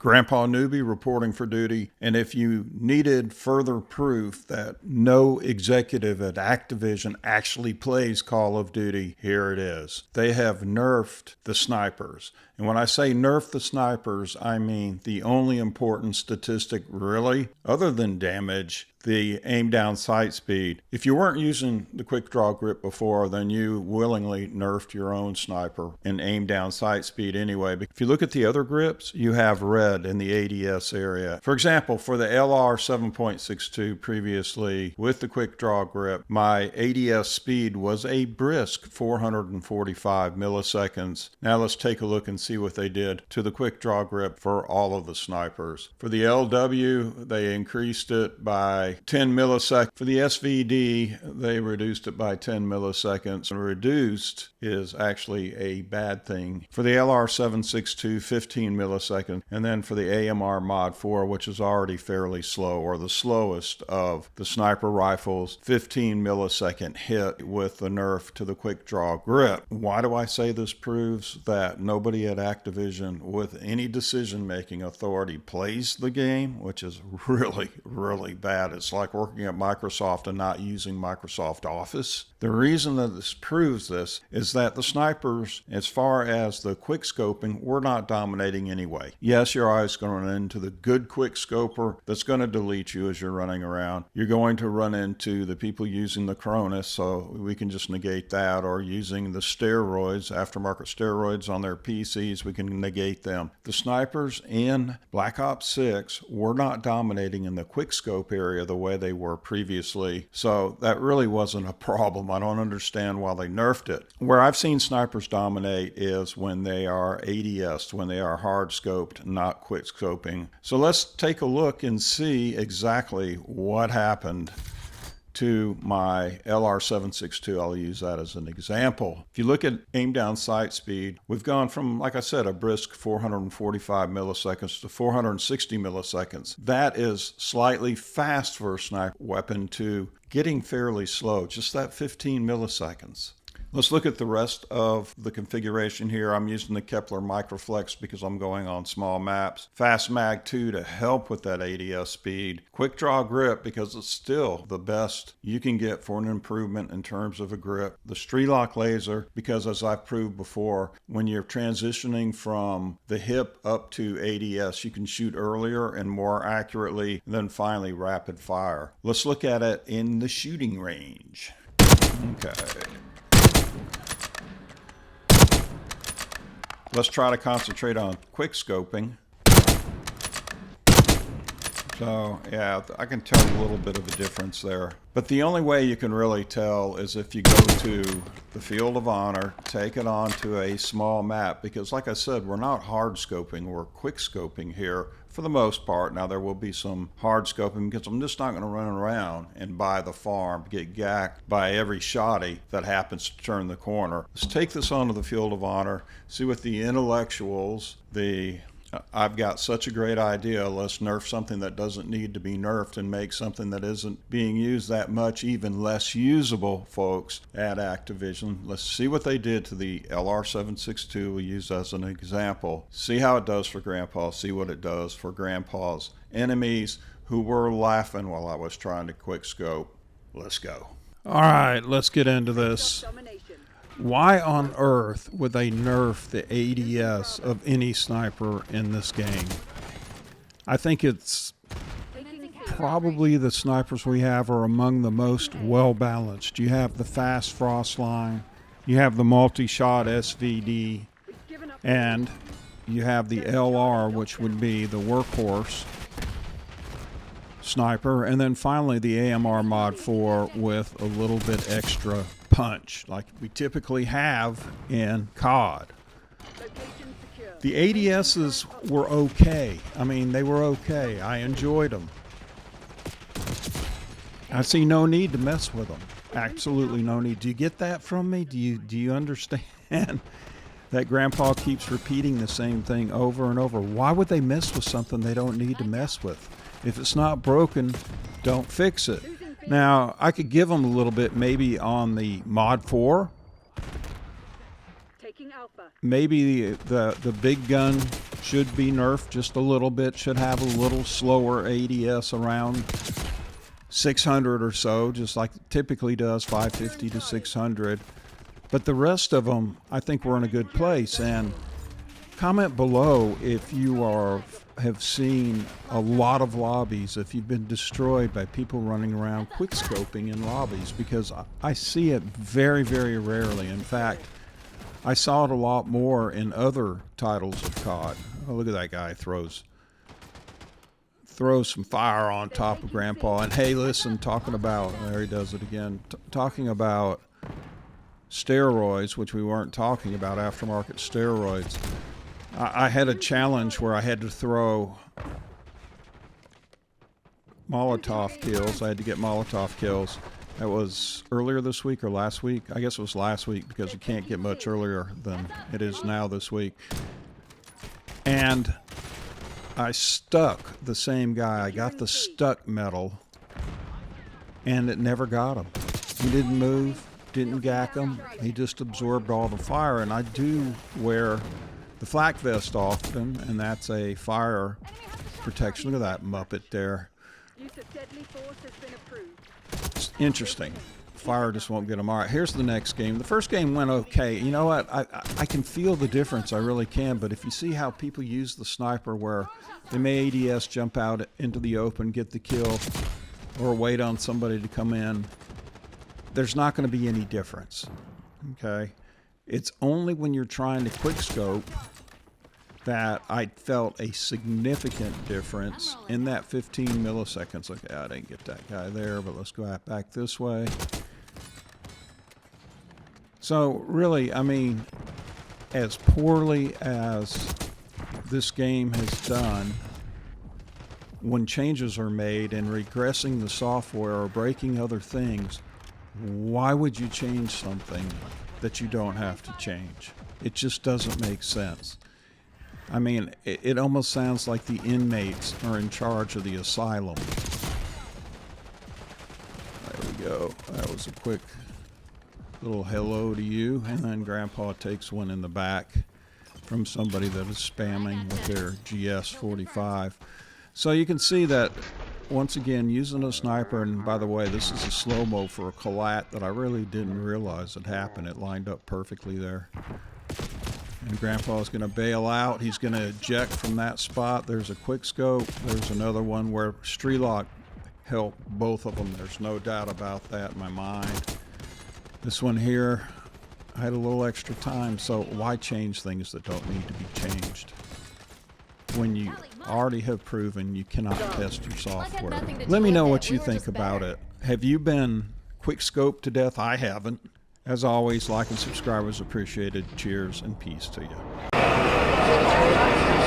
Grandpa Nooby reporting for duty, and if you needed further proof that no executive at Activision actually plays Call of Duty, here it is. They have nerfed the snipers. And when I say nerf the snipers, I mean the only important statistic really, other than damage, the aim down sight speed. If you weren't using the quick draw grip before, then you willingly nerfed your own sniper and aim down sight speed anyway. But if you look at the other grips, you have red in the ADS area. For example, for the LR 7.62 previously with the quick draw grip, my ADS speed was a brisk 445 milliseconds. Now let's take a look and see what they did to the quick draw grip for all of the snipers. For the LW, they increased it by 10 milliseconds. For the SVD, they reduced it by 10 milliseconds. And reduced is actually a bad thing. For the LR 762, 15 milliseconds. And then for the AMR Mod 4, which is already fairly slow, or the slowest of the sniper rifles, 15 millisecond hit with the nerf to the quick draw grip. Why do I say this proves that nobody at Activision with any decision-making authority plays the game, which is really bad. It's like working at Microsoft and not using Microsoft Office. The reason that this proves this is that the snipers, as far as the quick scoping, were not dominating anyway. Yes, you're always going to run into the good quick scoper that's going to delete you as you're running around. You're going to run into the people using the Cronus, so we can just negate that, or using the steroids, aftermarket steroids on their PCs, we can negate them. The snipers in Black Ops 6 were not dominating in the quick scope area the way they were previously, so that really wasn't a problem. I don't understand why they nerfed it. Where I've seen snipers dominate is when they are ADS, when they are hard scoped, not quick scoping. So let's take a look and see exactly what happened to my LR762. I'll use that as an example. If you look at aim down sight speed, we've gone from, like I said, a brisk 445 milliseconds to 460 milliseconds. That is slightly fast for a sniper weapon to getting fairly slow, just that 15 milliseconds. Let's look at the rest of the configuration here. I'm using the Kepler Microflex because I'm going on small maps. Fast Mag 2 to help with that ADS speed. Quick Draw Grip because it's still the best you can get for an improvement in terms of a grip. The Strelok Laser because, as I've proved before, when you're transitioning from the hip up to ADS, you can shoot earlier and more accurately. And then finally, Rapid Fire. Let's look at it in the shooting range. Okay. Let's try to concentrate on quick scoping. So yeah, I can tell a little bit of a difference there. But the only way you can really tell is if you go to the Field of Honor, take it onto a small map, because like I said, we're not hard scoping, we're quick scoping here for the most part. Now there will be some hard scoping because I'm just not going to run around and buy the farm, get gacked by every shotty that happens to turn the corner. Let's take this onto the Field of Honor, see what the intellectuals, I've got such a great idea, let's nerf something that doesn't need to be nerfed and make something that isn't being used that much even less usable, folks, at Activision. Let's see what they did to the LR762 we use as an example. See how it does for Grandpa, see what it does for Grandpa's enemies who were laughing while I was trying to quick scope. Let's go. All right, let's get into this. Why on earth would they nerf the ADS of any sniper in this game? I think it's probably the snipers we have are among the most well-balanced. You have the fast frost line, you have the multi-shot SVD, and you have the LR, which would be the workhorse sniper, and then finally the AMR Mod 4 with a little bit extra punch like we typically have in COD. The ADSs were okay. I mean, they were okay. I enjoyed them. I see no need to mess with them. Absolutely no need. Do you get that from me? Do you understand that Grandpa keeps repeating the same thing over and over? Why would they mess with something they don't need to mess with? If it's not broken, don't fix it. Now, I could give them a little bit maybe on the Mod 4. maybe the big gun should be nerfed just a little bit, should have a little slower ADS around 600 or so, just like it typically does, 550 to 600. But the rest of them, I think we're in a good place. And comment below if you have seen a lot of lobbies, if you've been destroyed by people running around quickscoping in lobbies, because I see it very, very rarely. In fact, I saw it a lot more in other titles of COD. Oh, look at that guy throws some fire on top of Grandpa. And hey, listen, talking about, there he does it again, talking about steroids, which we weren't talking about, aftermarket steroids. I had a challenge where I had to throw Molotov kills. I had to get Molotov kills. That was earlier this week or last week. I guess it was last week, because you can't get much earlier than it is now this week. And I stuck the same guy. I got the stuck medal, and it never got him. He didn't move, didn't gack him. He just absorbed all the fire. And I do wear the flak vest often, and that's a fire protection. Look at that Muppet there. It's interesting. Fire just won't get them. All right, here's the next game. The first game went okay. You know what? I can feel the difference. I really can. But if you see how people use the sniper, where they may ADS jump out into the open, get the kill, or wait on somebody to come in, there's not going to be any difference. Okay? It's only when you're trying to quickscope that I felt a significant difference in that 15 milliseconds. Okay, I didn't get that guy there, but let's go back this way. So really, I mean, as poorly as this game has done, when changes are made and regressing the software or breaking other things, why would you change something that you don't have to change? It just doesn't make sense. I mean, it almost sounds like the inmates are in charge of the asylum. There we go. That was a quick little hello to you. And then Grandpa takes one in the back from somebody that is spamming with their GS45. So you can see that, once again, using a sniper, and by the way, this is a slow-mo for a collat that I really didn't realize had happened. It lined up perfectly there. And Grandpa's going to bail out. He's going to eject from that spot. There's a quick scope. There's another one where Strelock helped both of them. There's no doubt about that in my mind. This one here, I had a little extra time, so why change things that don't need to be changed when you already have proven you cannot test your software? Let me know what you think about it. Have you been quick scoped to death? I haven't. As always, like and subscribe is appreciated. Cheers and peace to you.